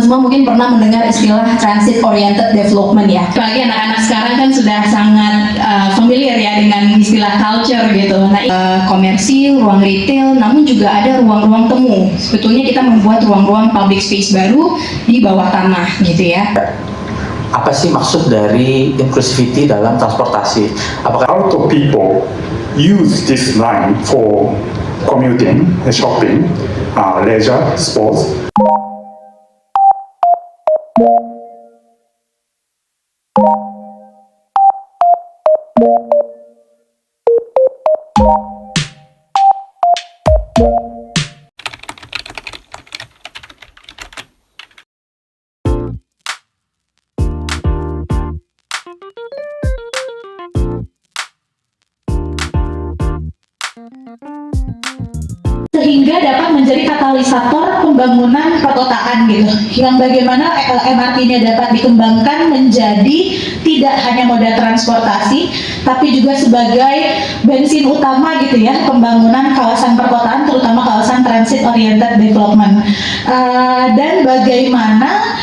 semua mungkin pernah mendengar istilah transit oriented development ya. Apalagi anak-anak sekarang kan sudah sangat familiar ya dengan istilah culture gitu. Nah, komersil, ruang retail, namun juga ada ruang-ruang temu. Sebetulnya kita membuat ruang-ruang public space baru di bawah tanah gitu ya. Apa sih maksud dari inclusivity dalam transportasi? Apakah A lot of people use this line for commuting, shopping, leisure, sports. Sehingga dapat menjadi katalisator pembangunan perkotaan gitu, yang bagaimana MRT-nya dapat dikembangkan menjadi tidak hanya moda transportasi, tapi juga sebagai bensin utama gitu ya, pembangunan kawasan perkotaan, terutama kawasan transit oriented development. Dan bagaimana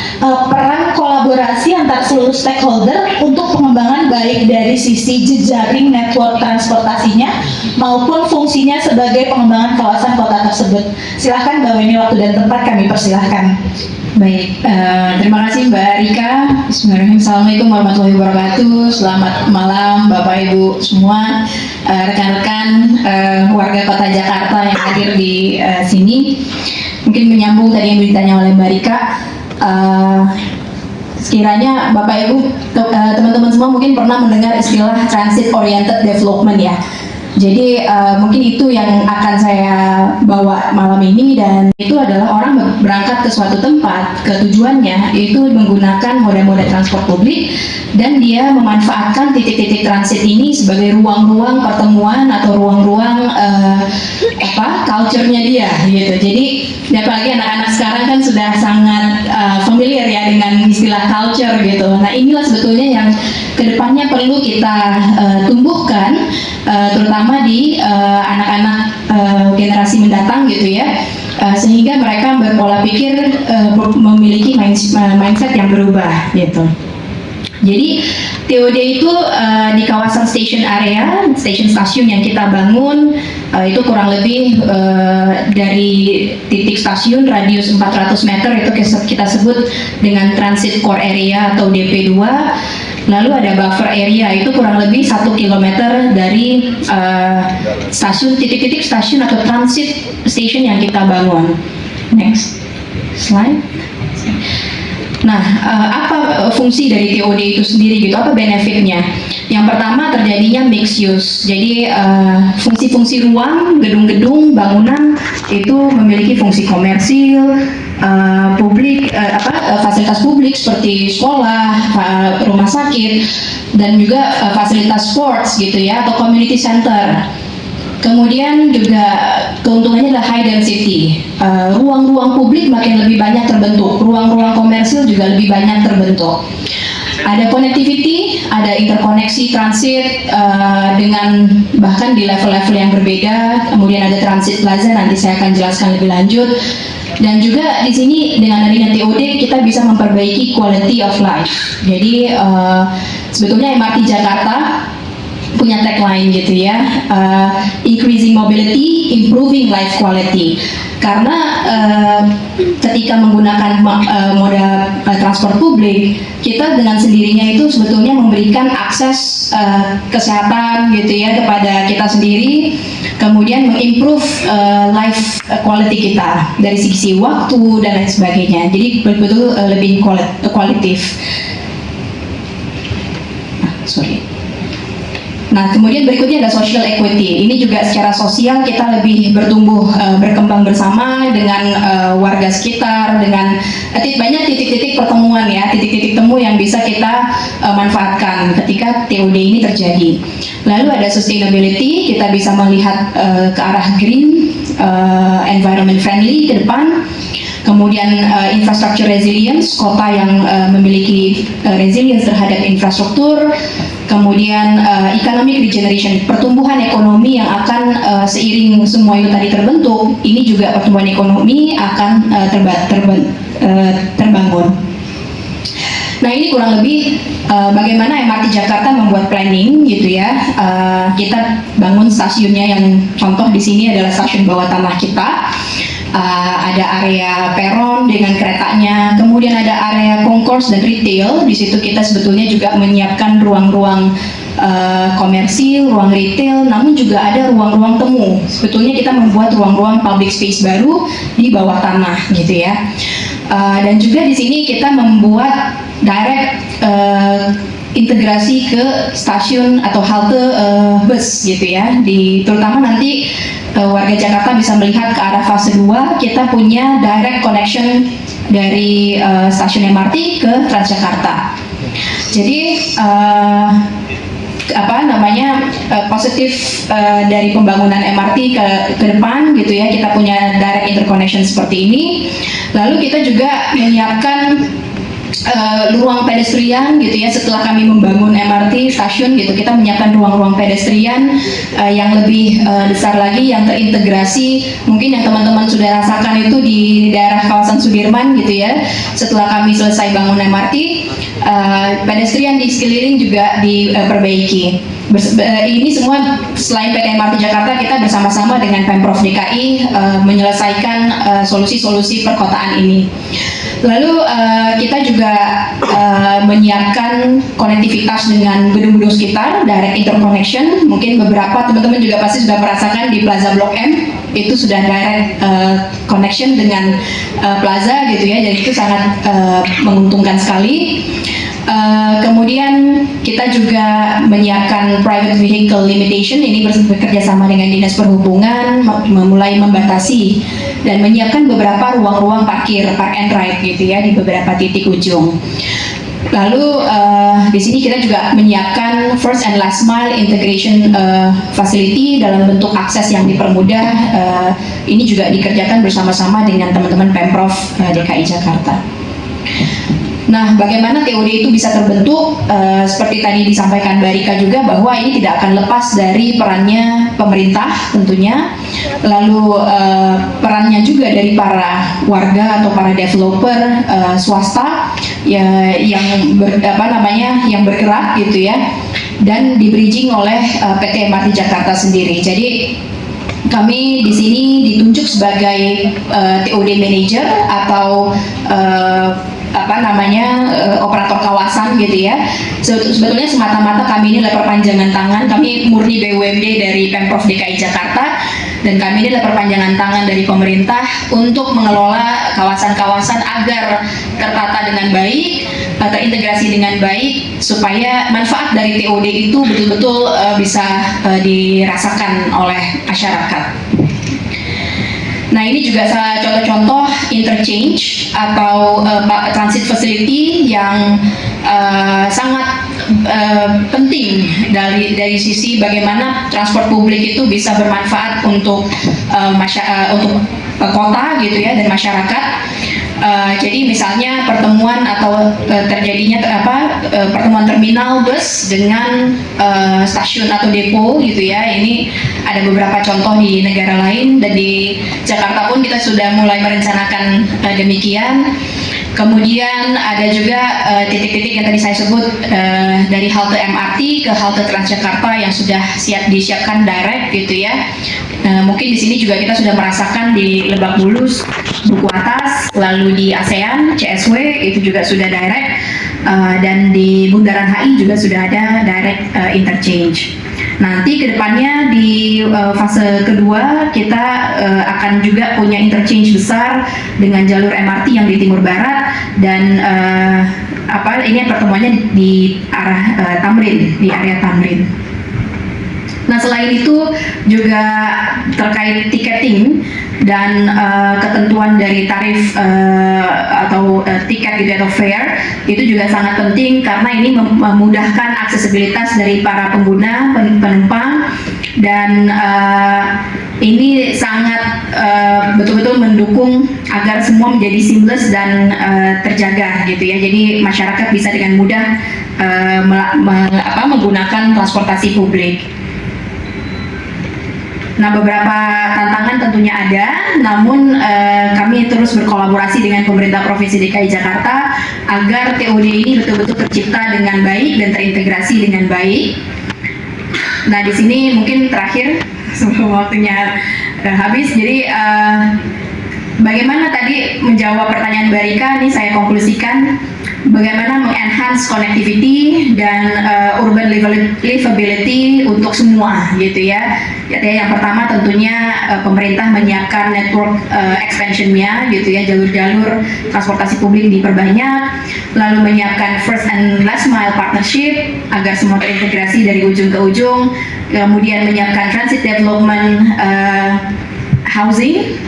peran kolaborasi antar seluruh stakeholder untuk pengembangan baik dari sisi jejaring network transportasinya maupun fungsinya sebagai pengembangan kawasan kota tersebut. Silahkan Mbak Weni, waktu dan tempat kami persilahkan. Baik, terima kasih Mbak Rika. Bismillahirrahmanirrahim. Assalamualaikum warahmatullahi wabarakatuh. Selamat malam Bapak Ibu semua, rekan-rekan warga Kota Jakarta yang hadir di sini. Mungkin menyambung tadi yang ditanya oleh Mbak Rika. Sekiranya Bapak Ibu, teman-teman semua mungkin pernah mendengar istilah transit oriented development ya. Jadi mungkin itu yang akan saya bawa malam ini, dan itu adalah orang berangkat ke suatu tempat, ke tujuannya itu menggunakan moda-moda transport publik, dan dia memanfaatkan titik-titik transit ini sebagai ruang-ruang pertemuan atau ruang-ruang culture-nya dia gitu. Jadi apalagi anak-anak sekarang kan sudah sangat familiar ya dengan istilah culture gitu. Nah, inilah sebetulnya yang kedepannya perlu kita tumbuhkan, terutama di anak-anak generasi mendatang gitu ya, sehingga mereka berpola pikir memiliki mindset yang berubah gitu. Jadi TOD itu di kawasan station area, stasiun yang kita bangun itu kurang lebih dari titik stasiun radius 400 meter itu kita sebut dengan transit core area atau DP2. Lalu ada buffer area itu kurang lebih 1 km dari stasiun, titik-titik stasiun atau transit station yang kita bangun. Next slide. Nah, apa fungsi dari TOD itu sendiri gitu? Apa benefitnya? Yang pertama, terjadinya mixed use. Jadi fungsi-fungsi ruang, gedung-gedung, bangunan itu memiliki fungsi komersil, publik, fasilitas publik seperti sekolah, rumah sakit, dan juga fasilitas sports gitu ya, atau community center. Kemudian juga keuntungannya adalah high density. Ruang-ruang publik makin lebih banyak terbentuk, ruang-ruang komersil juga lebih banyak terbentuk. Ada connectivity, ada interkoneksi transit dengan bahkan di level-level yang berbeda. Kemudian ada transit plaza, nanti saya akan jelaskan lebih lanjut. Dan juga di sini dengan adanya TOD kita bisa memperbaiki quality of life. Jadi sebetulnya MRT Jakarta punya tagline gitu ya, increasing mobility, improving life quality. Karena ketika menggunakan moda transport publik, kita dengan sendirinya itu sebetulnya memberikan akses kesehatan gitu ya kepada kita sendiri, kemudian mengimprove life quality kita dari sisi waktu dan lain sebagainya. Jadi betul-betul lebih kualitatif. Nah, kemudian berikutnya ada social equity. Ini juga secara sosial kita lebih berkembang bersama dengan warga sekitar, dengan banyak titik-titik pertemuan ya, titik-titik temu yang bisa kita manfaatkan ketika TOD ini terjadi. Lalu ada sustainability, kita bisa melihat ke arah green, environment friendly ke depan. Kemudian infrastructure resilience, kota yang memiliki resilience terhadap infrastruktur. Kemudian economic regeneration, pertumbuhan ekonomi yang akan seiring semua itu tadi terbentuk, ini juga pertumbuhan ekonomi akan terbangun. Nah ini kurang lebih bagaimana MRT Jakarta membuat planning gitu ya. Kita bangun stasiunnya, yang contoh di sini adalah stasiun bawah tanah kita. Ada area peron dengan keretanya, kemudian ada area concourse dan retail. Di situ kita sebetulnya juga menyiapkan ruang-ruang komersil, ruang retail, namun juga ada ruang-ruang temu. Sebetulnya kita membuat ruang-ruang public space baru di bawah tanah gitu ya. Dan juga di sini kita membuat direct integrasi ke stasiun atau halte bus gitu ya. Terutama nanti warga Jakarta bisa melihat ke arah fase 2, kita punya direct connection dari stasiun MRT ke Transjakarta. Jadi positif dari pembangunan MRT ke depan gitu ya, kita punya direct interconnection seperti ini. Lalu kita juga menyiapkan ruang pedestrian gitu ya. Setelah kami membangun MRT stasiun gitu, kita menyiapkan ruang-ruang pedestrian yang lebih besar lagi, yang terintegrasi. Mungkin yang teman-teman sudah rasakan itu di daerah kawasan Sudirman gitu ya. Setelah kami selesai bangun MRT, pedestrian di sekeliling juga diperbaiki. Ini semua selain PT MRT Jakarta, kita bersama-sama dengan Pemprov DKI menyelesaikan solusi-solusi perkotaan ini. Lalu kita juga menyiapkan konektivitas dengan gedung-gedung sekitar, direct interconnection. Mungkin beberapa teman-teman juga pasti sudah merasakan di Plaza Blok M, itu sudah direct connection dengan plaza gitu ya, jadi itu sangat menguntungkan sekali. Kemudian kita juga menyiapkan private vehicle limitation, ini bekerja sama dengan Dinas Perhubungan, memulai membatasi dan menyiapkan beberapa ruang-ruang parkir, park and ride gitu ya, di beberapa titik ujung. Lalu di sini kita juga menyiapkan first and last mile integration facility dalam bentuk akses yang dipermudah. Ini juga dikerjakan bersama-sama dengan teman-teman Pemprov DKI Jakarta. Nah, bagaimana TOD itu bisa terbentuk? Seperti tadi disampaikan Mbak Rika juga, bahwa ini tidak akan lepas dari perannya pemerintah tentunya, lalu perannya juga dari para warga atau para developer swasta ya, yang bergerak gitu ya, dan di bridging oleh PT MRT Jakarta sendiri. Jadi kami di sini ditunjuk sebagai TOD manager atau operator kawasan gitu ya. Sebetulnya semata-mata kami ini adalah perpanjangan tangan, kami murni BUMD dari Pemprov DKI Jakarta, dan kami ini adalah perpanjangan tangan dari pemerintah untuk mengelola kawasan-kawasan agar tertata dengan baik, terintegrasi dengan baik, supaya manfaat dari TOD itu betul-betul bisa dirasakan oleh masyarakat. Nah, ini juga salah contoh-contoh interchange atau transit facility yang sangat penting dari sisi bagaimana transport publik itu bisa bermanfaat untuk kota gitu ya, dan masyarakat. Jadi misalnya pertemuan atau terjadinya pertemuan terminal bus dengan stasiun atau depo gitu ya. Ini ada beberapa contoh di negara lain, dan di Jakarta pun kita sudah mulai merencanakan demikian. Kemudian ada juga titik-titik yang tadi saya sebut dari halte MRT ke halte Transjakarta yang sudah disiapkan direct gitu ya. Mungkin di sini juga kita sudah merasakan di Lebak Bulus, Duku Atas, lalu di ASEAN, CSW itu juga sudah direct, dan di Bundaran HI juga sudah ada direct interchange. Nanti kedepannya di fase kedua kita akan juga punya interchange besar dengan jalur MRT yang di Timur Barat, dan ini pertemuannya di arah Tamrin, di area Tamrin. Nah, selain itu juga terkait tiketing dan ketentuan dari tarif atau tiket gitu atau fare, itu juga sangat penting karena ini memudahkan aksesibilitas dari para pengguna, penumpang, dan ini sangat betul-betul mendukung agar semua menjadi seamless dan terjaga gitu ya. Jadi masyarakat bisa dengan mudah menggunakan transportasi publik. Nah, beberapa tantangan tentunya ada, namun kami terus berkolaborasi dengan pemerintah Provinsi DKI Jakarta agar TOD ini betul-betul tercipta dengan baik dan terintegrasi dengan baik. Nah, di sini mungkin terakhir sebelum waktunya habis, jadi bagaimana tadi menjawab pertanyaan Mbak Rika, ini saya konklusikan bagaimana mengenhance connectivity dan urban livability untuk semua gitu ya. Jadi yang pertama tentunya pemerintah menyiapkan network expansion-nya gitu ya, jalur-jalur transportasi publik diperbanyak, lalu menyiapkan first and last mile partnership agar semua terintegrasi dari ujung ke ujung, kemudian menyiapkan transit development housing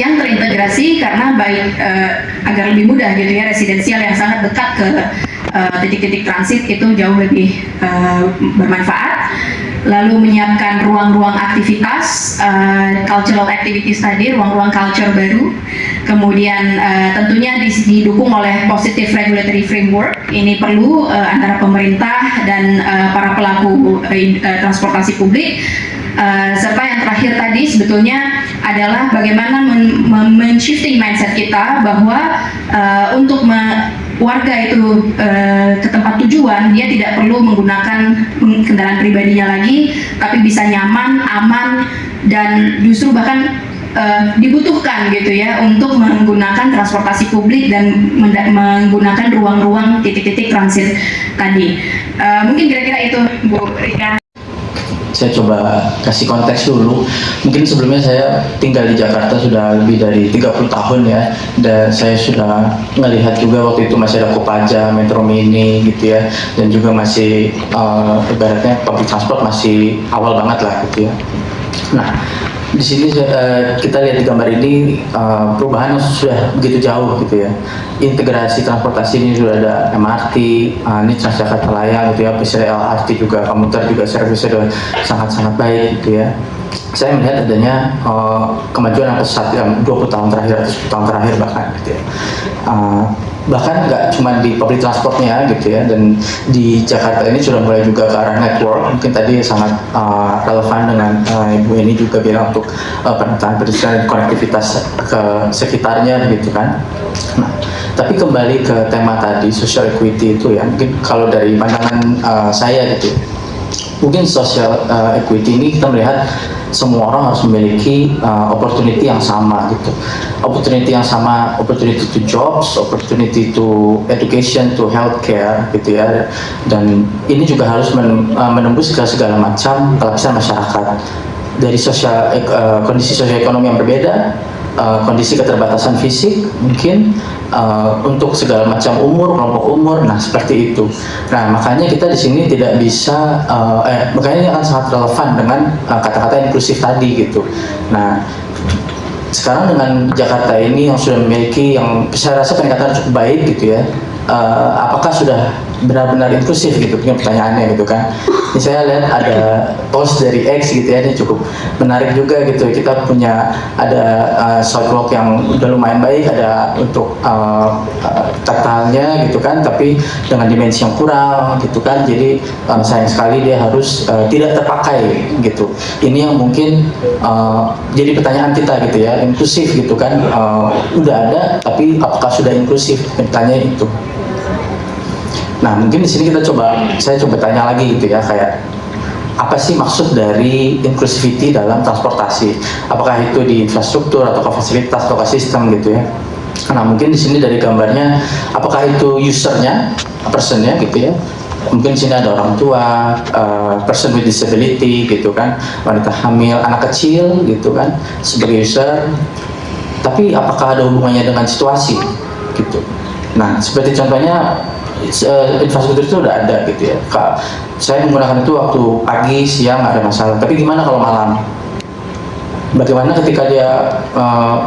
yang terintegrasi karena baik agar lebih mudah gitu ya, residensial yang sangat dekat ke titik-titik transit itu jauh lebih bermanfaat. Lalu menyiapkan ruang-ruang aktivitas, cultural activities tadi, ruang-ruang culture baru. Kemudian tentunya didukung oleh positive regulatory framework. Ini perlu antara pemerintah dan para pelaku transportasi publik. Serta yang terakhir tadi sebetulnya adalah bagaimana men-shifting mindset kita bahwa untuk warga itu ke tempat tujuan, dia tidak perlu menggunakan kendaraan pribadinya lagi, tapi bisa nyaman, aman, dan justru bahkan dibutuhkan gitu ya untuk menggunakan transportasi publik dan menggunakan ruang-ruang titik-titik transit tadi. Mungkin kira-kira itu Bu Rika. Saya coba kasih konteks dulu. Mungkin sebelumnya saya tinggal di Jakarta sudah lebih dari 30 tahun ya, dan saya sudah melihat juga waktu itu masih ada Kopaja, Metro Mini gitu ya, dan juga masih ibaratnya public transport masih awal banget lah gitu ya. Nah, di sini kita lihat di gambar ini perubahan sudah begitu jauh gitu ya. Integrasi transportasi ini sudah ada MRT, ini Transjakarta Layang gitu ya, misalnya LRT juga, komuter juga servisnya sudah sangat-sangat baik gitu ya. Saya melihat adanya kemajuan yang pesat yang 20 tahun terakhir atau 10 tahun terakhir bahkan gitu ya. Bahkan nggak cuma di public transportnya gitu ya, dan di Jakarta ini sudah mulai juga ke arah network. Mungkin tadi sangat relevan dengan Ibu ini juga bilang untuk penataan pedestrian dan konektivitas ke sekitarnya gitu kan. Nah, tapi kembali ke tema tadi social equity itu ya, mungkin kalau dari pandangan saya gitu, mungkin social equity ini kita melihat semua orang harus memiliki opportunity yang sama gitu, opportunity yang sama, opportunity to jobs, opportunity to education, to healthcare gitu ya, dan ini juga harus menembus ke segala macam lapisan masyarakat dari kondisi sosioekonomi yang berbeda, kondisi keterbatasan fisik mungkin, untuk segala macam umur, kelompok umur, nah seperti itu. Nah makanya kita di sini tidak bisa, makanya ini akan sangat relevan dengan kata-kata inklusif tadi gitu. Nah sekarang dengan Jakarta ini yang sudah memiliki, yang saya rasa peningkatan cukup baik gitu ya, apakah sudah benar-benar inklusif gitu, punya pertanyaannya gitu kan. Ini saya lihat ada post dari X gitu ya, ini cukup menarik juga gitu. Kita punya ada sidewalk yang udah lumayan baik, ada untuk taktalnya gitu kan, tapi dengan dimensi yang kurang gitu kan, jadi sayang sekali dia harus tidak terpakai gitu. Ini yang mungkin jadi pertanyaan kita gitu ya, inklusif gitu kan, udah ada tapi apakah sudah inklusif, pertanyaan itu. Nah mungkin di sini saya coba tanya lagi gitu ya, kayak apa sih maksud dari inclusivity dalam transportasi? Apakah itu di infrastruktur atau ke fasilitas atau ke sistem gitu ya? Nah mungkin di sini dari gambarnya, apakah itu usernya, personnya gitu ya? Mungkin di sini ada orang tua, person with disability gitu kan, wanita hamil, anak kecil gitu kan sebagai user. Tapi apakah ada hubungannya dengan situasi gitu? Nah seperti contohnya infrastruktur itu udah ada gitu ya. Saya menggunakan itu waktu pagi, siang nggak ada masalah. Tapi gimana kalau malam? Bagaimana ketika dia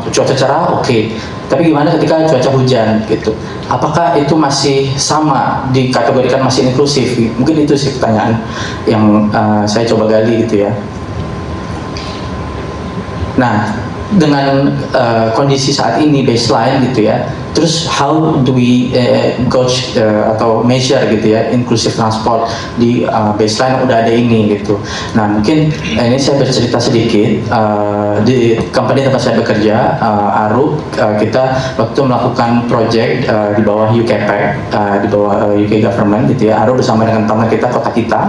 cuaca cerah? Oke. Tapi gimana ketika cuaca hujan gitu? Apakah itu masih sama dikategorikan masih inklusif? Mungkin itu sih pertanyaan yang saya coba gali gitu ya. Nah dengan kondisi saat ini baseline gitu ya, terus how do we gauge atau measure gitu ya inclusive transport di baseline yang udah ada ini gitu. Nah mungkin ini saya bercerita sedikit di company tempat saya bekerja, Arup, kita waktu melakukan project di bawah UKPAC, di bawah UK government gitu ya, Arup bersama dengan partner kita, kota kita.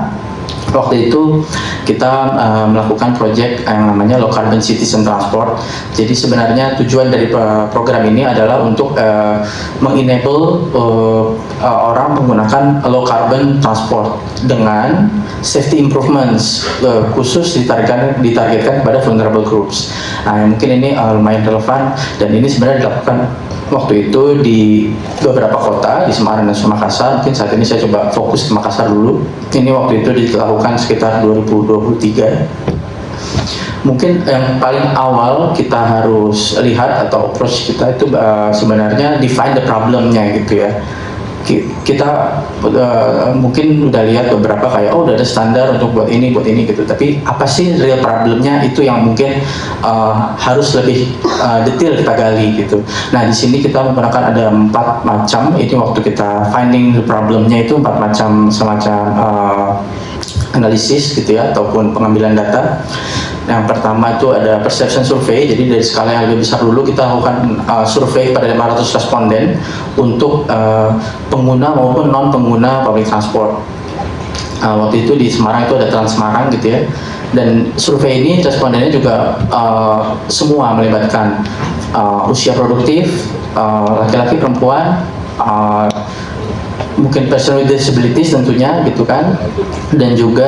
Waktu itu kita melakukan project yang namanya Low Carbon Citizen Transport. Jadi sebenarnya tujuan dari program ini adalah untuk mengenable orang menggunakan low carbon transport dengan safety improvements, khusus ditargetkan kepada vulnerable groups. Nah, mungkin ini lumayan relevan, dan ini sebenarnya dilakukan waktu itu di beberapa kota di Semarang dan Makassar. Mungkin saat ini saya coba fokus ke Makassar dulu. Ini waktu itu dilakukan sekitar 2023. Mungkin yang paling awal kita harus lihat atau approach kita itu sebenarnya define the problemnya gitu ya. Kita mungkin udah lihat beberapa kayak udah ada standar untuk buat ini gitu, tapi apa sih real problemnya, itu yang mungkin harus lebih detail kita gali gitu. Nah di sini kita menggunakan ada 4 macam, ini waktu kita finding the problemnya itu 4 macam semacam analisis gitu ya, ataupun pengambilan data. Yang pertama itu ada perception survey, jadi dari skala yang lebih besar dulu kita lakukan survei pada 500 responden untuk pengguna maupun non pengguna public transport. Waktu itu di Semarang itu ada Trans Semarang gitu ya, dan survei ini respondennya juga semua melibatkan usia produktif, laki-laki, perempuan, mungkin person with disabilities tentunya gitu kan, dan juga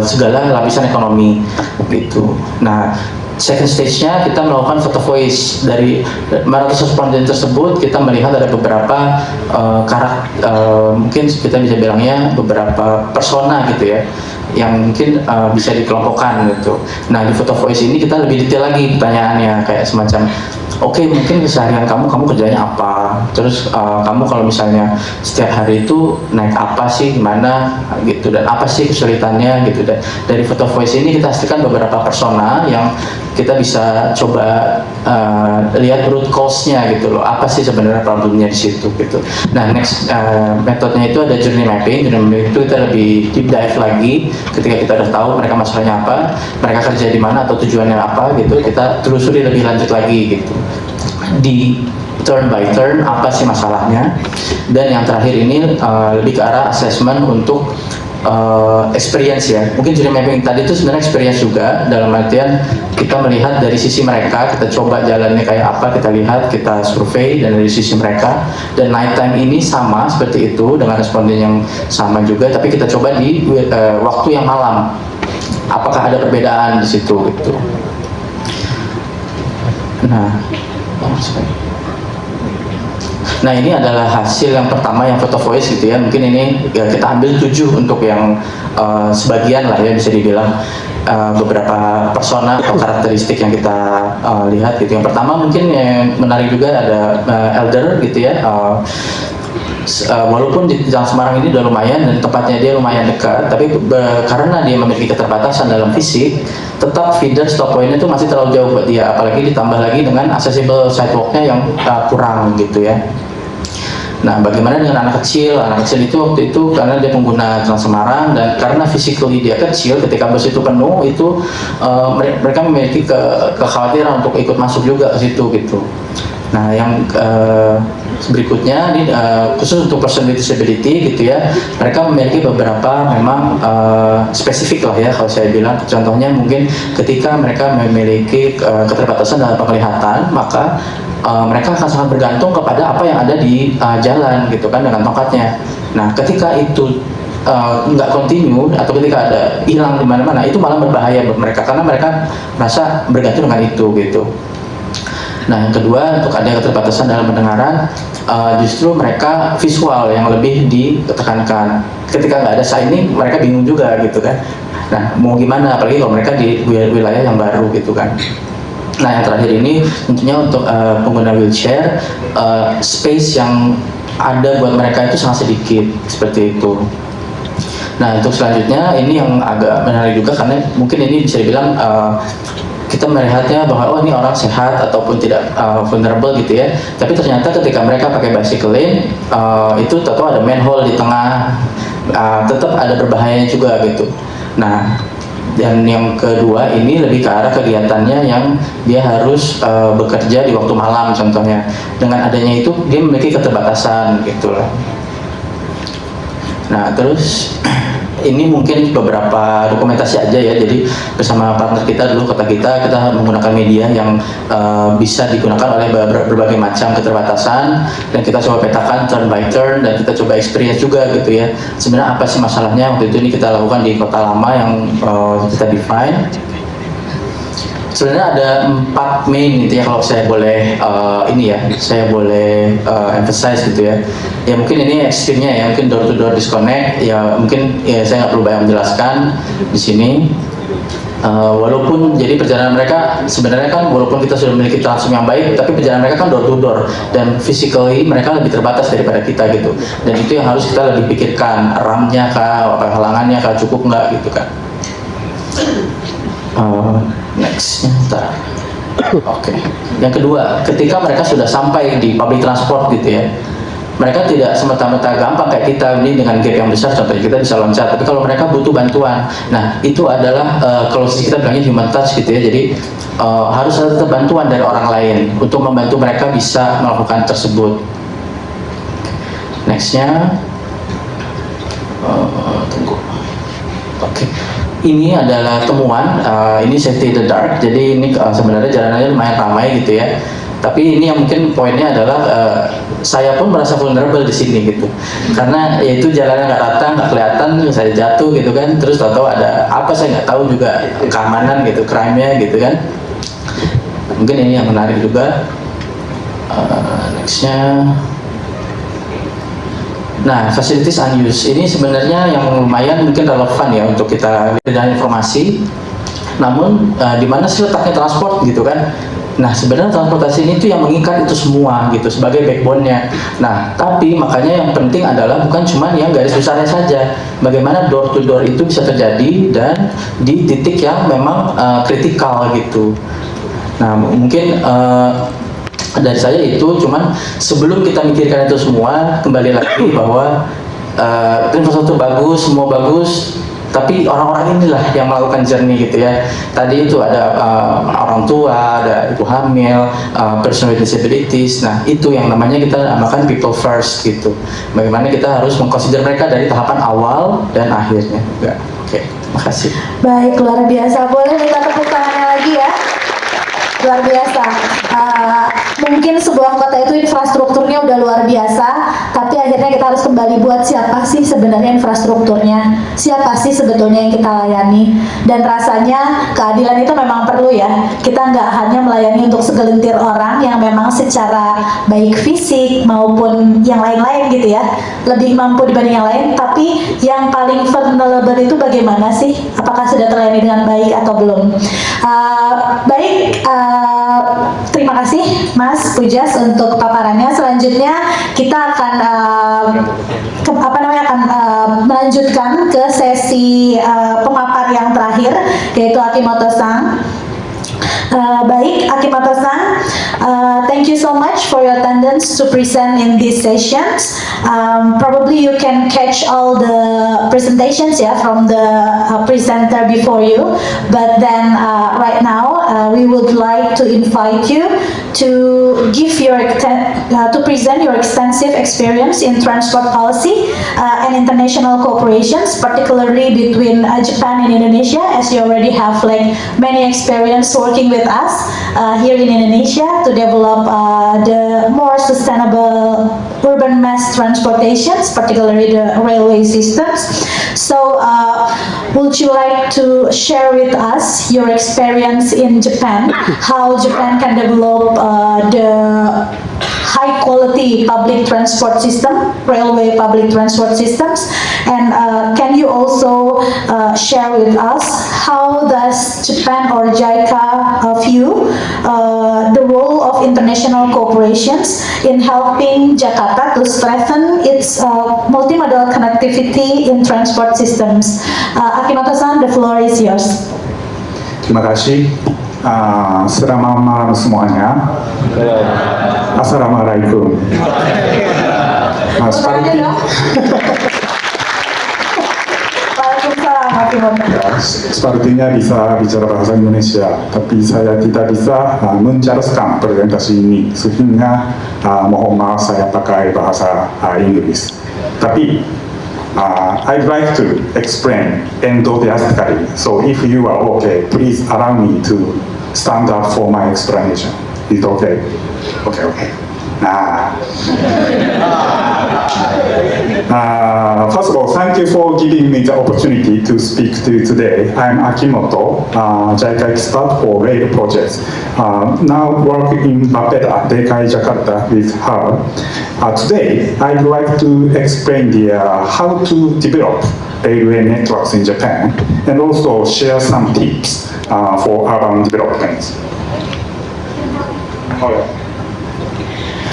segala lapisan ekonomi gitu. Nah second stage-nya kita melakukan photo voice. Dari 500 responden tersebut kita melihat ada beberapa mungkin kita bisa bilangnya beberapa persona gitu ya, yang mungkin bisa dikelompokkan gitu. Nah di photo voice ini kita lebih detail lagi pertanyaannya, kayak semacam oke, mungkin keseharian kamu kerjanya apa, terus kamu kalau misalnya setiap hari itu naik apa sih, gimana gitu, dan apa sih kesulitannya gitu. Dan dari photo voice ini kita hasilkan beberapa persona yang kita bisa coba lihat root cause-nya gitu loh, apa sih sebenarnya problemnya di situ gitu. Nah next metodenya itu ada journey mapping. Journey mapping itu kita lebih deep dive lagi ketika kita udah tahu mereka masalahnya apa, mereka kerja di mana atau tujuannya apa gitu, kita telusuri lebih lanjut lagi gitu, di turn by turn apa sih masalahnya. Dan yang terakhir ini lebih ke arah assessment untuk experience ya. Mungkin journey mapping tadi itu sebenarnya experience juga, dalam artian kita melihat dari sisi mereka, kita coba jalannya kayak apa, kita lihat, kita survei dan dari sisi mereka. Dan night time ini sama seperti itu dengan responden yang sama juga, tapi kita coba di waktu yang malam, apakah ada perbedaan di situ gitu. Nah ini adalah hasil yang pertama yang photo voice gitu ya. Mungkin ini ya, kita ambil 7 untuk yang sebagian lah ya, bisa dibilang beberapa persona atau karakteristik yang kita lihat gitu. Yang pertama mungkin yang menarik juga ada elder gitu ya. Walaupun di Jalan Semarang ini udah lumayan dan tempatnya dia lumayan dekat, tapi karena dia memiliki keterbatasan dalam fisik, tetap feeder stop point itu masih terlalu jauh buat dia, apalagi ditambah lagi dengan accessible sidewalk-nya yang kurang gitu ya. Nah, bagaimana dengan anak kecil? Anak kecil itu waktu itu karena dia pengguna Trans Semarang dan karena physically dia kecil, ketika bus itu penuh itu mereka memiliki kekhawatiran untuk ikut masuk juga ke situ gitu. Nah, yang berikutnya ini khusus untuk person with disability gitu ya, mereka memiliki beberapa memang spesifik lah ya kalau saya bilang. Contohnya mungkin ketika mereka memiliki keterbatasan dalam penglihatan, maka mereka akan sangat bergantung kepada apa yang ada di jalan gitu kan dengan tongkatnya. Nah ketika itu nggak continue atau ketika ada hilang di mana-mana, itu malah berbahaya buat mereka karena mereka merasa bergantung dengan itu gitu. Nah yang kedua, untuk ada keterbatasan dalam pendengaran, justru mereka visual yang lebih ditekankan. Ketika nggak ada signing, mereka bingung juga gitu kan. Nah mau gimana, apalagi kalau mereka di wilayah yang baru gitu kan. Nah yang terakhir ini tentunya untuk pengguna wheelchair, space yang ada buat mereka itu sangat sedikit seperti itu. Nah untuk selanjutnya ini yang agak menarik juga karena mungkin ini bisa dibilang kita melihatnya bahwa oh ini orang sehat ataupun tidak vulnerable gitu ya, tapi ternyata ketika mereka pakai bicycle lane itu tentu ada manhole di tengah, tetap ada berbahayanya juga gitu. Nah, dan yang kedua ini lebih ke arah kegiatannya yang dia harus bekerja di waktu malam contohnya. Dengan adanya itu dia memiliki keterbatasan gitu lah. Nah, terus ini mungkin beberapa dokumentasi aja ya. Jadi bersama partner kita dulu, kota kita menggunakan media yang bisa digunakan oleh berbagai macam keterbatasan, dan kita coba petakan turn by turn, dan kita coba experience juga gitu ya. Sebenarnya apa sih masalahnya waktu itu ini kita lakukan di kota lama yang kita define. Sebenarnya ada 4 main gitu ya, kalau saya boleh saya boleh emphasize gitu ya. Ya mungkin ini ekstrimnya ya, mungkin door to door disconnect ya, mungkin ya saya nggak perlu banyak menjelaskan di sini. Walaupun jadi perjalanan mereka sebenarnya kan walaupun kita sudah memiliki transform yang baik, tapi perjalanan mereka kan door to door dan physically mereka lebih terbatas daripada kita gitu. Dan itu yang harus kita lebih pikirkan, RAM-nya kah, halangannya kah, cukup nggak gitu kan. Next, ntar. Oke. Yang kedua, ketika mereka sudah sampai di public transport gitu ya, mereka tidak semata-mata gampang kayak kita ini dengan gap yang besar, contohnya kita bisa loncat. Tapi kalau mereka butuh bantuan, nah itu adalah kalau kita bilangnya human touch gitu ya. Jadi harus ada tetap bantuan dari orang lain untuk membantu mereka bisa melakukan tersebut. Nextnya, tunggu. Oke. Ini adalah temuan, ini safety in the dark. Jadi ini sebenarnya jalanannya lumayan ramai gitu ya. Tapi ini yang mungkin poinnya adalah saya pun merasa vulnerable di sini gitu. Karena ya itu jalannya nggak rata, nggak kelihatan, saya jatuh gitu kan. Terus tahu ada apa saya nggak tahu juga, keamanan gitu, crime-nya gitu kan. Mungkin ini yang menarik juga. Nextnya. Nah, facilities unused ini sebenarnya yang lumayan mungkin relevan ya untuk kita berikan informasi. Namun di mana sih letaknya transport gitu kan? Nah, sebenarnya transportasi ini tuh yang mengikat itu semua gitu sebagai backbone-nya. Nah, tapi makanya yang penting adalah bukan cuma yang garis besarnya saja. Bagaimana door to door itu bisa terjadi dan di titik yang memang kritikal gitu. Nah, mungkin dari saya itu cuman sebelum kita mikirkan itu semua, kembali lagi bahwa infrastruktur bagus, semua bagus, tapi orang-orang inilah yang melakukan journey gitu ya. Tadi itu ada orang tua, ada ibu hamil, person with disabilities. Nah itu yang namanya kita namakan people first gitu. Bagaimana kita harus mengconsider mereka dari tahapan awal dan akhirnya juga. Oke, makasih. Baik, luar biasa. Boleh minta tepuk tangannya lagi ya? Luar biasa. Mungkin sebuah kota itu infrastrukturnya udah luar biasa, tapi akhirnya kita harus kembali buat siapa sih sebenarnya infrastrukturnya, siapa sih sebetulnya yang kita layani. Dan rasanya keadilan itu memang perlu ya. Kita nggak hanya melayani untuk segelintir orang yang memang secara baik fisik maupun yang lain-lain gitu ya, lebih mampu dibanding yang lain, tapi yang paling vulnerable itu bagaimana sih? Apakah sudah terlayani dengan baik atau belum? Baik, terima kasih Mas Pujas untuk paparannya. Selanjutnya kita akan melanjutkan ke sesi pemapar yang terakhir, yaitu Akimoto-san. Baik, Akimoto-san, thank you so much for your attendance to present in these sessions. Probably you can catch all the presentations from the presenter before you, but then right now we would like to invite you to give to present your extensive experience in transport policy and international cooperations, particularly between Japan and Indonesia, as you already have many experience working with us here in Indonesia to develop the more sustainable urban mass transportations, particularly the railway systems. So would you like to share with us your experience in Japan, how Japan can develop the high quality public transport system, railway public transport systems, and can you also share with us how does Japan or JICA view the role of international cooperations in helping Jakarta to strengthen its multimodal connectivity in transport systems? Akimoto-san, the floor is yours. Terima kasih. Selamat malam semuanya. Assalamualaikum. Seperti Waalaikumsalam warahmatullahi sepertinya bisa bicara bahasa Indonesia, tapi saya tidak bisa menjelaskan presentasi ini, sehingga mohon maaf saya pakai bahasa Inggris. Tapi I'd like to explain enthusiastically. So if you are okay, please allow me to stand up for my explanation. Is it okay? Okay. First of all, thank you for giving me the opportunity to speak to you today. I'm Akimoto, JICA expert for rail projects. Now working in Bapeda, DKI Jakarta with her. Today, I'd like to explain how to develop railway networks in Japan and also share some tips for urban development.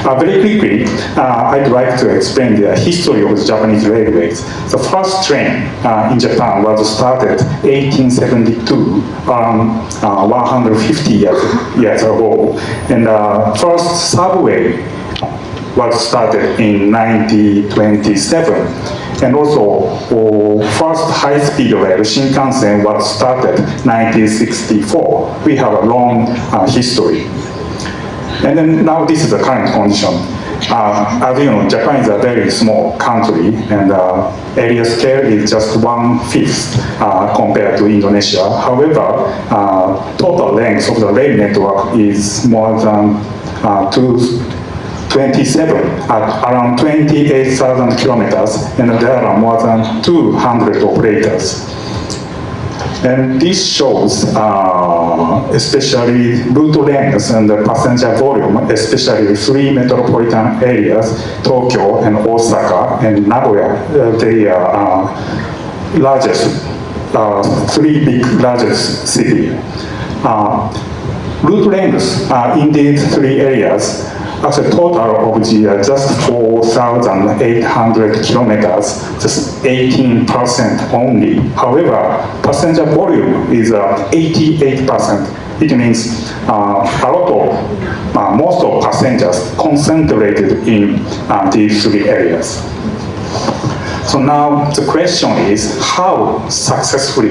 Very quickly, I'd like to explain the history of the Japanese railways. The first train in Japan was started 1872, 150 years ago, and the first subway was started in 1927, and also first high-speed rail Shinkansen was started 1964. We have a long history. And then now this is the current condition. As you know, Japan is a very small country, and area scale is just 1/5 compared to Indonesia. However, total length of the rail network is more than 27, at around 28,000 kilometers, and there are more than 200 operators. And this shows especially route lengths and the passenger volume, especially three metropolitan areas, Tokyo and Osaka and Nagoya. They are three big largest cities. Route lengths in these three areas as a total of just 4,800 kilometers, just 18% only. However, passenger volume is 88%. It means most of passengers concentrated in these three areas. So now the question is how successful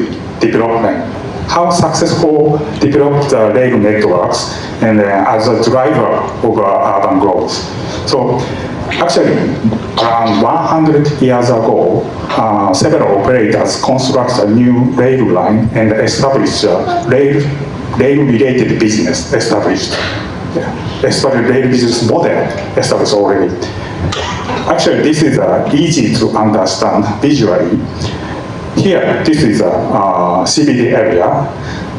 develop the rail networks and as a driver of urban growth. So actually, around 100 years ago, several operators constructed a new rail line and established a rail-related business established rail business model established already. Actually, this is easy to understand visually. Here, this is a CBD area.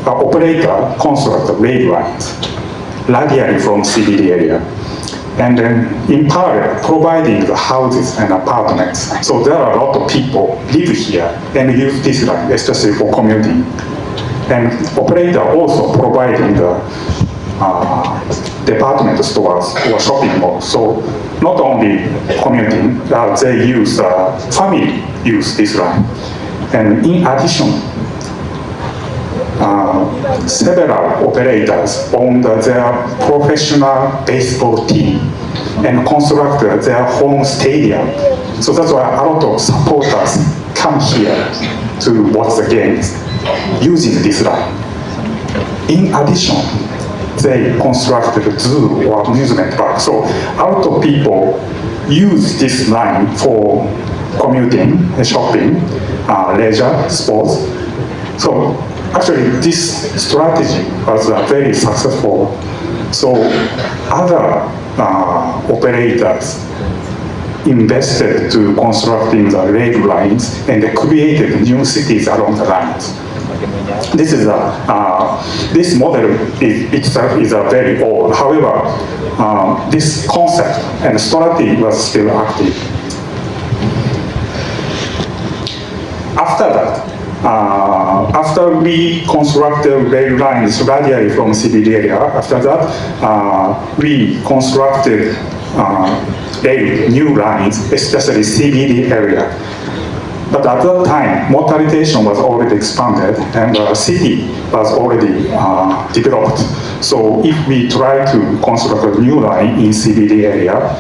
The operator constructs rail lines radially from CBD area, and then in parallel, providing the houses and apartments. So there are a lot of people live here and use this line, especially for commuting. And operator also providing the department stores or shopping malls. So not only commuting, they use family use this line. And in addition, several operators owned their professional baseball team and constructed their home stadium. So that's why a lot of supporters come here to watch the games using this line. In addition, they constructed a zoo or amusement park. So a lot of people use this line for commuting, shopping, leisure, sports. So actually this strategy was very successful. So other operators invested to constructing the rail lines and created new cities along the lines. This is this model itself is very old. However, this concept and strategy was still active. After that, after we constructed rail lines radially from CBD area, after that, we constructed new lines, especially CBD area. But at that time, mortalization was already expanded and the city was already developed. So if we try to construct a new line in CBD area,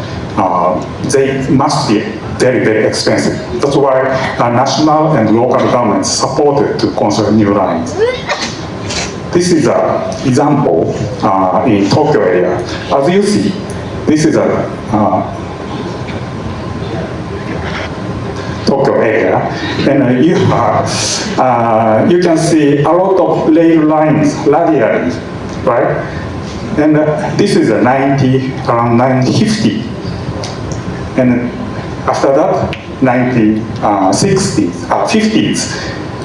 they must be very, very expensive. That's why national and local governments supported to construct new lines. This is an example in Tokyo area. As you see, this is a Tokyo area, and you can see a lot of rail lines radially, right? And this is a around 1950, and after that 1960s, 50s,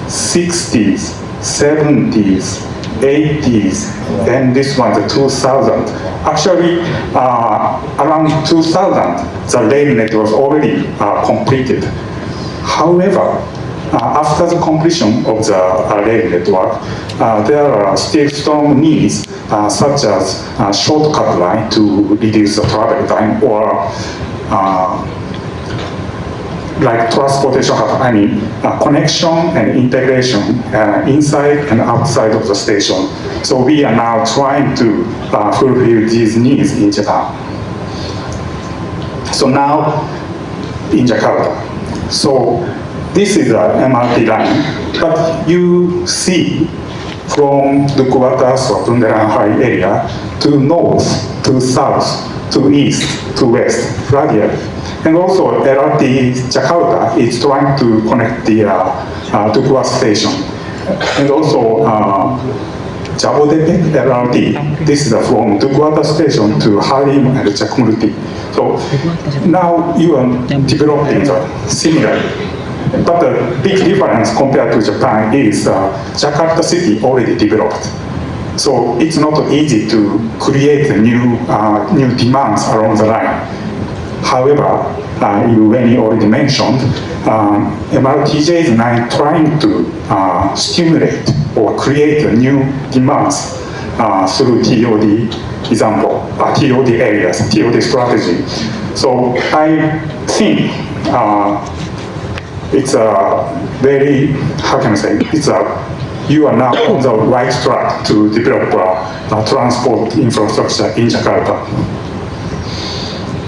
60s, 70s, 80s, and this one the 2000. Actually, around 2000, the rail network was already completed. However, after the completion of the rail network, there are still strong needs, such as shortcut line to reduce the travel time, or like transportation connection and integration inside and outside of the station. So we are now trying to fulfill these needs in Japan. So now in Jakarta. So this is an MRT line, but you see from the Kuwatas or Bundaran High area to north, to south, to east, to west, radial. And also LRT Jakarta is trying to connect the Dukuwa station. And also Jabodetabek LRT, this is from Dukuwa station to Halim and Jakarta. So now you are developing similarly. But the big difference compared to Japan is Jakarta city already developed. So it's not easy to create new demands along the line. However, when you already mentioned, MRTJ is now trying to stimulate or create new demands through TOD example, TOD areas, TOD strategy. So I think it's a very, how can I say, you are now on the right track to develop transport infrastructure in Jakarta.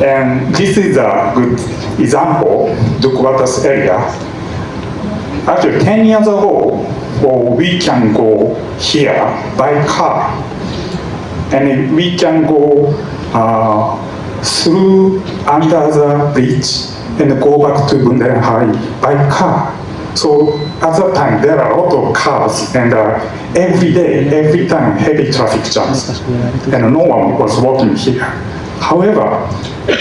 And this is a good example, Dukuwatas area. Actually, 10 years ago, we can go here by car. And we can go through under the bridge and go back to Bundaran High by car. So at that time, there are a lot of cars, and every day, every time, heavy traffic jams, and no one was walking here. However,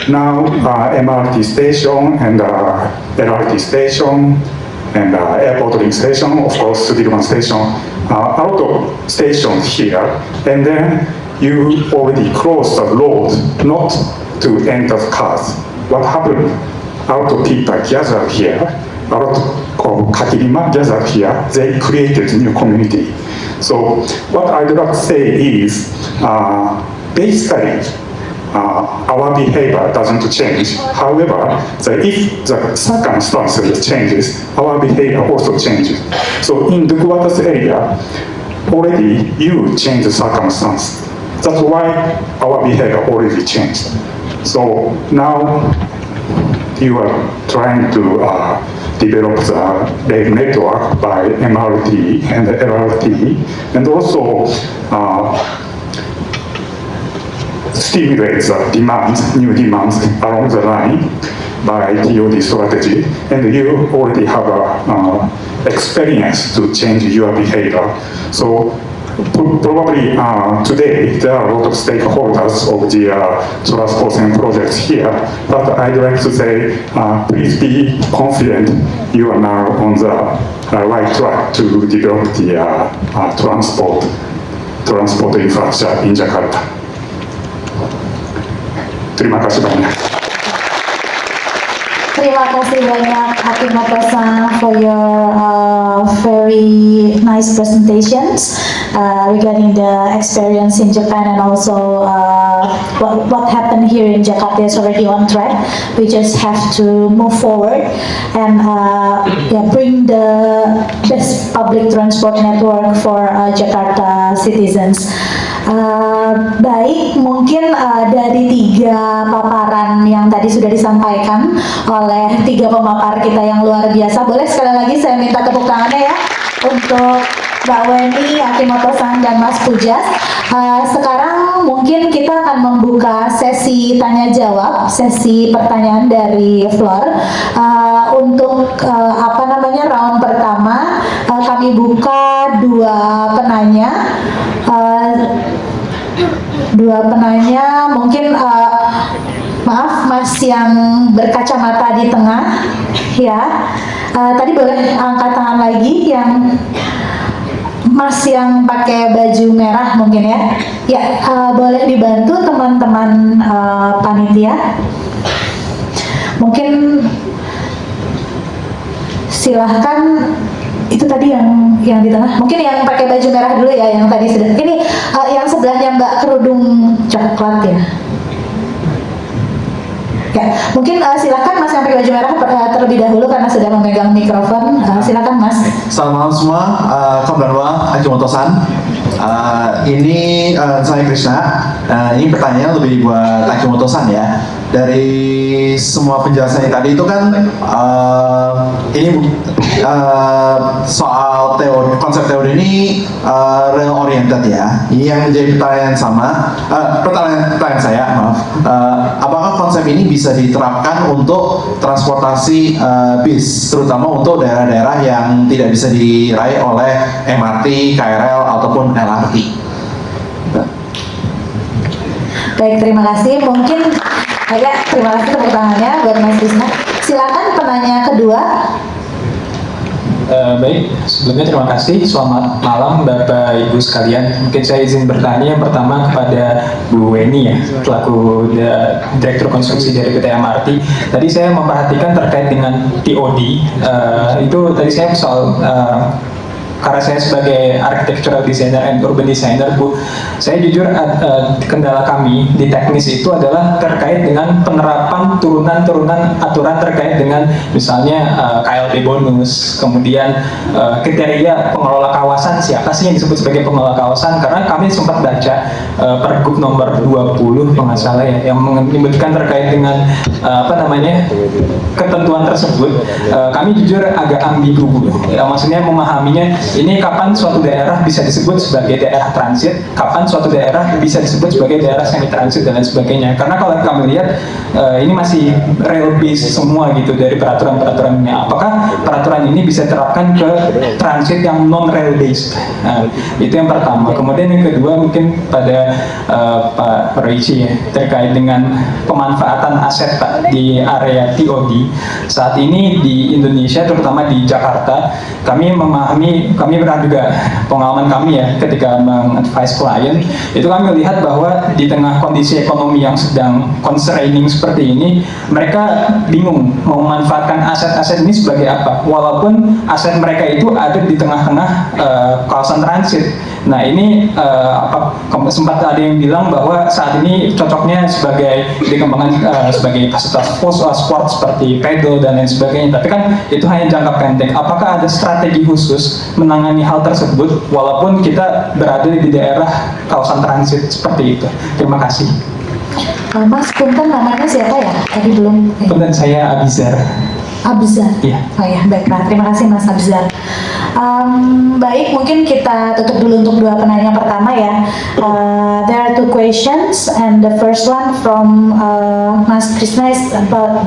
now MRT station and LRT station and airport link station, of course, Sudirman station, a lot of stations here, and then you already closed the road not to enter cars. What happened? A lot of people gathered here, a lot of Kakirima gathered here, they created new community. So what I'd like to say is, basically, our behavior doesn't change. However, if the circumstances changes, our behavior also changes. So in the Dukuwatas area, already you change the circumstance. That's why our behavior already changed. So now you are trying to develop the rail network by MRT and LRT, and also stimulates demands, new demands along the line by TOD strategy, and you already have experience to change your behavior. So probably today there are a lot of stakeholders of the transportation projects here, but I'd like to say please be confident you are now on the right track to develop the transport infrastructure in Jakarta. Terima kasih banyak. Terima kasih banyak Hakim Matosan for your very nice presentations. regarding the experience in Japan, and also what happened here in Jakarta is already on track. We just have to move forward and bring the best public transport network for Jakarta citizens. Baik, mungkin dari 3 paparan yang tadi sudah disampaikan oleh 3 pemapar kita yang luar biasa, boleh sekali lagi saya minta tepuk tangannya ya untuk Mbak Weni, Akimoto-san, dan Mas Pujas. Sekarang mungkin kita akan membuka sesi tanya jawab, sesi pertanyaan dari floor. Untuk round pertama, kami buka 2 penanya. Mungkin maaf Mas yang berkacamata di tengah ya, tadi boleh angkat tangan lagi, yang Mas yang pakai baju merah mungkin ya, boleh dibantu teman-teman panitia, mungkin silahkan. Itu tadi yang di tengah, mungkin yang pakai baju merah dulu ya, yang tadi sudah. Ini yang sebelahnya Mbak kerudung coklat ya. Ya, mungkin silakan Mas yang pakai baju merah terlebih dahulu karena sudah memegang mikrofon. Silakan Mas. Selamat malam semua, konbanwa, Akimoto-san. Ini saya Krishna. Ini pertanyaan lebih buat Akimoto-san ya. Dari semua penjelasannya tadi itu kan ini soal teori, konsep teori ini real oriented ya. Ini yang menjadi pertanyaan sama. Pertanyaan saya, maaf. Apakah konsep ini bisa diterapkan untuk transportasi bis, terutama untuk daerah-daerah yang tidak bisa diraih oleh MRT, KRL ataupun LRT? Baik, terima kasih. Mungkin terima kasih tepuk tangannya buat Mas Krishna. Silakan penanya kedua. Baik, sebelumnya terima kasih. Selamat malam Bapak Ibu sekalian. Mungkin saya izin bertanya yang pertama kepada Bu Weni ya, selaku Direktur Konstruksi dari PT MRT. Tadi saya memperhatikan terkait dengan TOD. Itu tadi saya soal karena saya sebagai architectural designer and urban designer, Bu, saya jujur kendala kami di teknis itu adalah terkait dengan penerapan turunan-turunan aturan terkait dengan misalnya KLB bonus, kemudian kriteria pengelola kawasan, siapa sih yang disebut sebagai pengelola kawasan, karena kami sempat baca Pergub nomor 20 kalau nggak salah ya, yang menyebutkan terkait dengan ketentuan tersebut. Kami jujur agak ambigu, Bu. Ya, maksudnya memahaminya, ini kapan suatu daerah bisa disebut sebagai daerah transit, kapan suatu daerah bisa disebut sebagai daerah semi transit dan lain sebagainya. Karena kalau kami lihat ini masih rail based semua gitu dari peraturan-peraturannya. Apakah peraturan ini bisa diterapkan ke transit yang non rail based? Nah, itu yang pertama. Kemudian yang kedua mungkin pada Pak Roichi ya, terkait dengan pemanfaatan aset Pak di area TOD. Saat ini di Indonesia, terutama di Jakarta, kami pernah juga pengalaman kami ya ketika mengadvise klien, itu kami melihat bahwa di tengah kondisi ekonomi yang sedang constraining seperti ini, mereka bingung mau memanfaatkan aset-aset ini sebagai apa, walaupun aset mereka itu ada di tengah-tengah kawasan transit. Nah ini sempat ada yang bilang bahwa saat ini cocoknya sebagai dikembangkan sebagai fasilitas sport seperti pedal dan lain sebagainya, tapi kan itu hanya jangka pendek. Apakah ada strategi khusus menangani hal tersebut walaupun kita berada di daerah kawasan transit seperti itu? Terima kasih. Mas, punten namanya siapa ya? Tadi belum. Punten, saya Abizar. Abizar? Iya. Oh ya, baiklah. Terima kasih Mas Abizar. Baik, mungkin kita tutup dulu untuk 2 penanya pertama ya. There are 2 questions, and the first one from Mas Krishna is about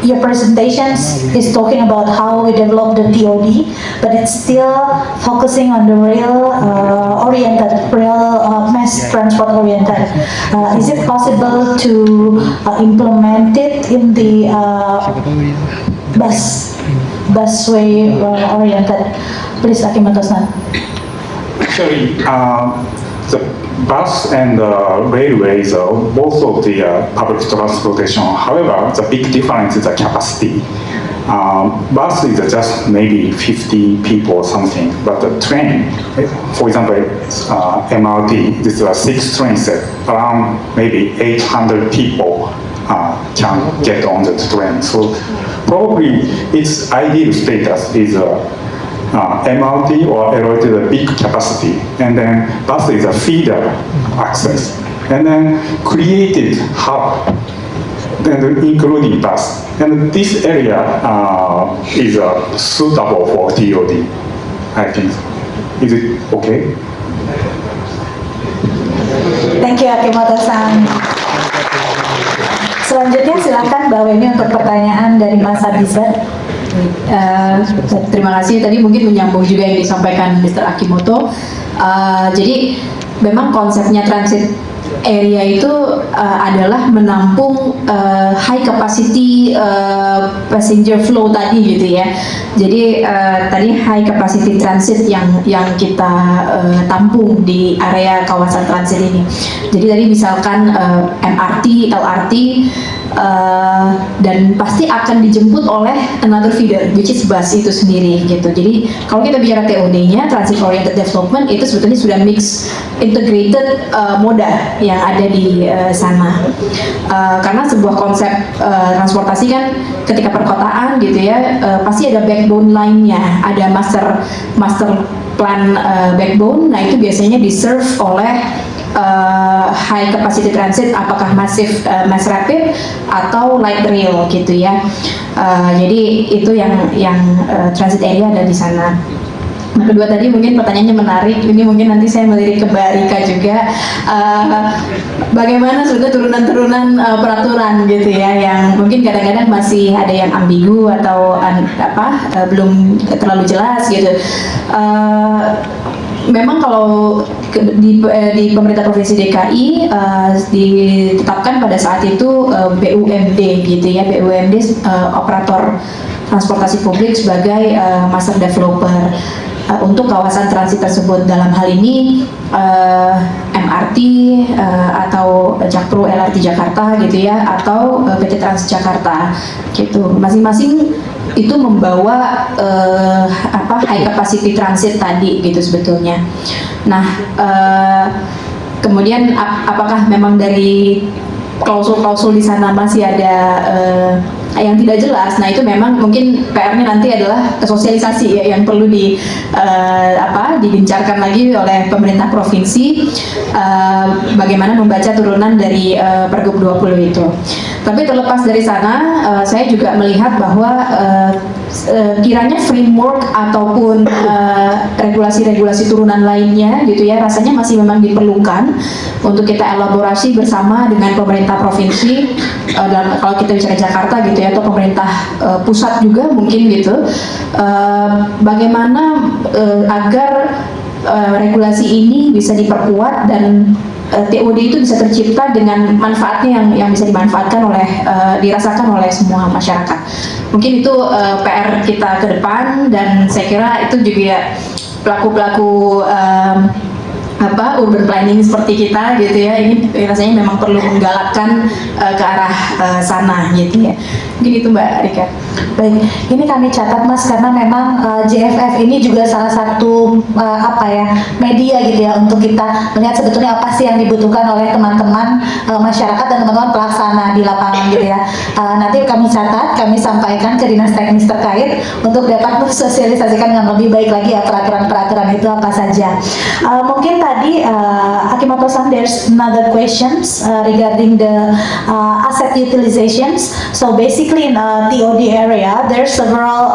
your presentations is talking about how we develop the TOD, but it's still focusing on the rail mass transport oriented. Is it possible to implement it in the busway oriented? Please, Akimoto-san. Actually, the bus and railways are both of the public transportation. However, the big difference is the capacity. bus is just maybe 50 people or something, but the train, for example, MRT, this is a 6 train set, around maybe 800 people can get on the train. So probably its ideal status is MRT or LRT is a big capacity, and then bus is a feeder access, and then created hub, and including bus. And this area is suitable for TOD, I think. Is it okay? Thank you Akimoto-san. Selanjutnya silakan Mbak Weni untuk pertanyaan dari Mas Abizar. Terima kasih. Tadi mungkin menyambung juga yang disampaikan Mr. Akimoto. Jadi memang konsepnya transit area itu adalah menampung high capacity passenger flow tadi gitu ya. Jadi tadi high capacity transit yang kita tampung di area kawasan transit ini. Jadi tadi misalkan MRT, LRT dan pasti akan dijemput oleh another feeder, which is bus itu sendiri gitu. Jadi kalau kita bicara TOD-nya, Transit Oriented Development, itu sebetulnya sudah mix integrated moda yang ada di sana. Karena sebuah konsep transportasi kan ketika perkotaan gitu ya, pasti ada backbone line-nya, ada master plan backbone. Nah itu biasanya di-serve oleh high capacity transit, apakah mass rapid atau light rail gitu ya. Jadi itu yang transit area ada di sana. Nah, kedua tadi mungkin pertanyaannya menarik. Ini mungkin nanti saya melirik ke Mbak Rika juga. Bagaimana sebetulnya turunan-turunan peraturan gitu ya, yang mungkin kadang-kadang masih ada yang ambigu atau belum terlalu jelas gitu. Memang kalau di pemerintah provinsi DKI ditetapkan pada saat itu BUMD gitu ya, BUMD operator transportasi publik sebagai master developer untuk kawasan transit tersebut. Dalam hal ini MRT atau Jakpro LRT Jakarta gitu ya, atau PT Transjakarta gitu. Masing-masing itu membawa high capacity transit tadi gitu sebetulnya. Nah, kemudian apakah memang dari klausul-klausul di sana masih ada yang tidak jelas? Nah itu memang mungkin PR-nya nanti adalah sosialisasi ya, yang perlu digencarkan lagi oleh pemerintah provinsi, bagaimana membaca turunan dari Pergub 20 itu. Tapi terlepas dari sana, saya juga melihat bahwa kiranya framework ataupun regulasi-regulasi turunan lainnya gitu ya, rasanya masih memang diperlukan untuk kita elaborasi bersama dengan pemerintah provinsi, dan kalau kita bicara Jakarta gitu ya, atau pemerintah pusat juga mungkin gitu, bagaimana agar regulasi ini bisa diperkuat dan TOD itu bisa tercipta dengan manfaatnya yang bisa dimanfaatkan dirasakan oleh semua masyarakat. Mungkin itu PR kita ke depan, dan saya kira itu juga pelaku-pelaku urban planning seperti kita gitu ya, ini rasanya memang perlu menggalakkan ke arah sana gitu ya. Mungkin itu Mbak Rika. Baik, ini kami catat Mas, karena memang JFF ini juga salah satu media gitu ya, untuk kita melihat sebetulnya apa sih yang dibutuhkan oleh teman-teman masyarakat dan teman-teman pelaksana di lapangan gitu ya. Nanti kami catat, kami sampaikan ke dinas teknis terkait untuk dapat mensosialisasikan dengan lebih baik lagi ya peraturan-peraturan itu apa saja. Mungkin tadi Akimoto-san, there's another questions regarding the asset utilizations. So basically in TOD area, there's several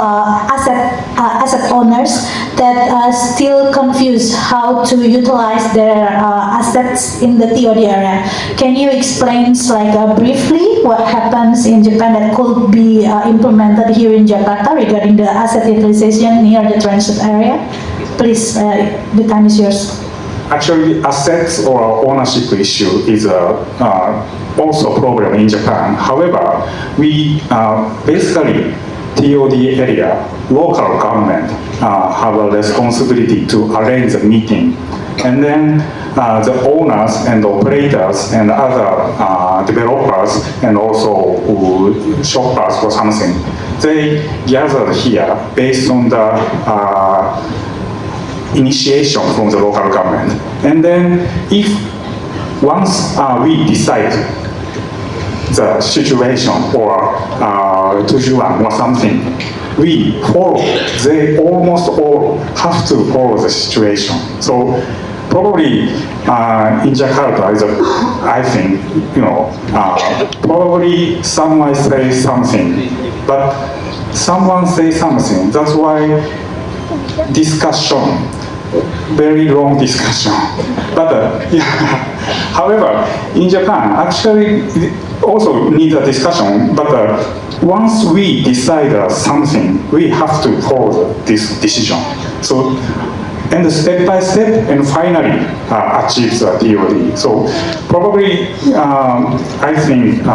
asset owners that still confused how to utilize their assets in the TOD area. Can you explain briefly what happens in Japan that could be implemented here in Jakarta regarding the asset utilization near the transit area? Please, the time is yours. Actually, assets or ownership issue is also a problem in Japan. However, we basically TOD area, local government have a responsibility to arrange a meeting, and then the owners and operators and other developers and also shoppers or something, they gathered here based on the initiation from the local government. And then if once we decide the situation or tujuan or something, we follow. They almost all have to follow the situation. So probably in Jakarta, I think, probably someone say something, but someone say something. That's why discussion, very long discussion. But however, in Japan, actually also need a discussion. But once we decide something, we have to follow this decision. So, and step by step, and finally achieve the TOD. So probably, I think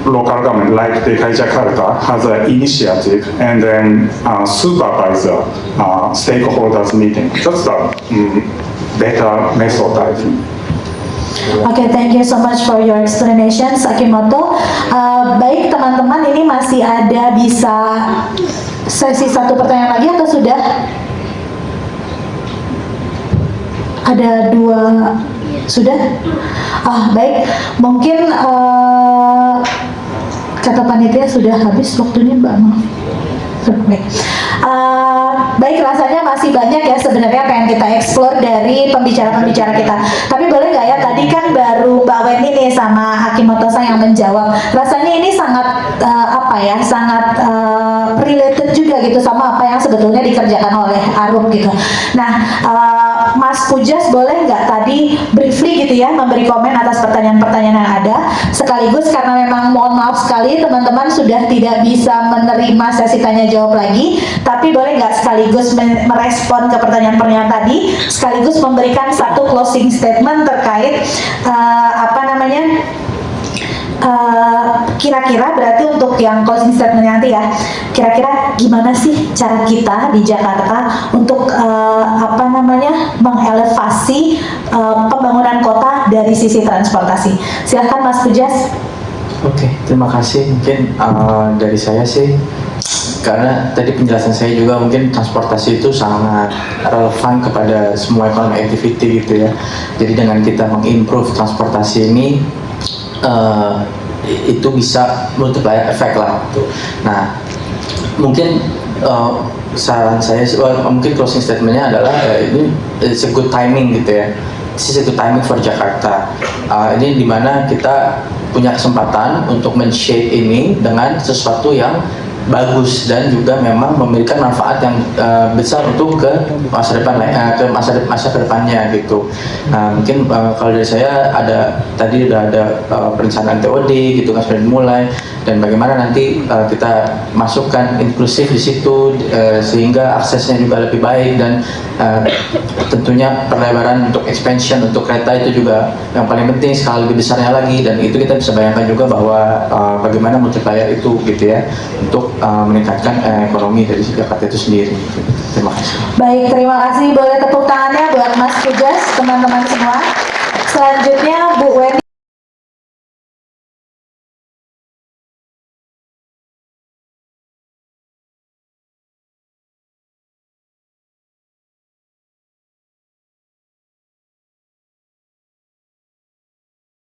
local government like DKI Jakarta has an initiative and then supervise the stakeholders meeting. That's the better method, I think. Oke, thank you so much for your explanation, Sakimoto. Baik teman-teman, ini masih ada bisa sesi satu pertanyaan lagi atau sudah? Ada dua, sudah? Baik, mungkin kata panitia sudah habis waktunya, Mbak. Baik. Baik, rasanya masih banyak ya sebenarnya pengen kita explore dari pembicara-pembicara kita. Tapi boleh nggak ya, tadi kan baru Mbak Weni nih sama Akimoto-san yang menjawab. Rasanya ini sangat sangat related juga gitu sama apa yang sebetulnya dikerjakan oleh Arum gitu. Nah, Mas Pujas boleh nggak tadi briefly gitu ya memberi komen atas pertanyaan-pertanyaan yang ada, sekaligus karena memang mohon maaf sekali teman-teman sudah tidak bisa menerima sesi tanya jawab lagi, tapi boleh nggak sekaligus merespon ke pertanyaan-pertanyaan tadi, sekaligus memberikan satu closing statement terkait kira-kira berarti untuk yang closing statement nanti ya, kira-kira gimana sih cara kita di Jakarta untuk mengelevasi pembangunan kota dari sisi transportasi. Silahkan Mas Pujas. Oke, terima kasih. Mungkin dari saya sih, karena tadi penjelasan saya juga mungkin transportasi itu sangat relevan kepada semua ekonomi activity gitu ya. Jadi dengan kita mengimprove transportasi ini, itu bisa multiplier effect lah. Nah, mungkin saran saya mungkin closing statementnya adalah ini it's a good timing gitu ya. This is a good timing for Jakarta. Ini dimana kita punya kesempatan untuk men-shape ini dengan sesuatu yang bagus dan juga memang memberikan manfaat yang besar untuk ke masa depan ke masa kedepannya gitu. Nah, mungkin kalau dari saya tadi udah ada perencanaan TOD gitu kan sudah dimulai, dan bagaimana nanti kita masukkan inklusif di situ sehingga aksesnya juga lebih baik, dan tentunya perlebaran untuk expansion untuk kereta itu juga yang paling penting, skala lebih besarnya lagi, dan itu kita bisa bayangkan juga bahwa bagaimana multiplier itu gitu ya untuk meningkatkan ekonomi dari Jakarta itu sendiri. Terima kasih. Baik, terima kasih. Boleh tepuk tangannya buat Mas Pujas, teman-teman semua. Selanjutnya Bu Weni.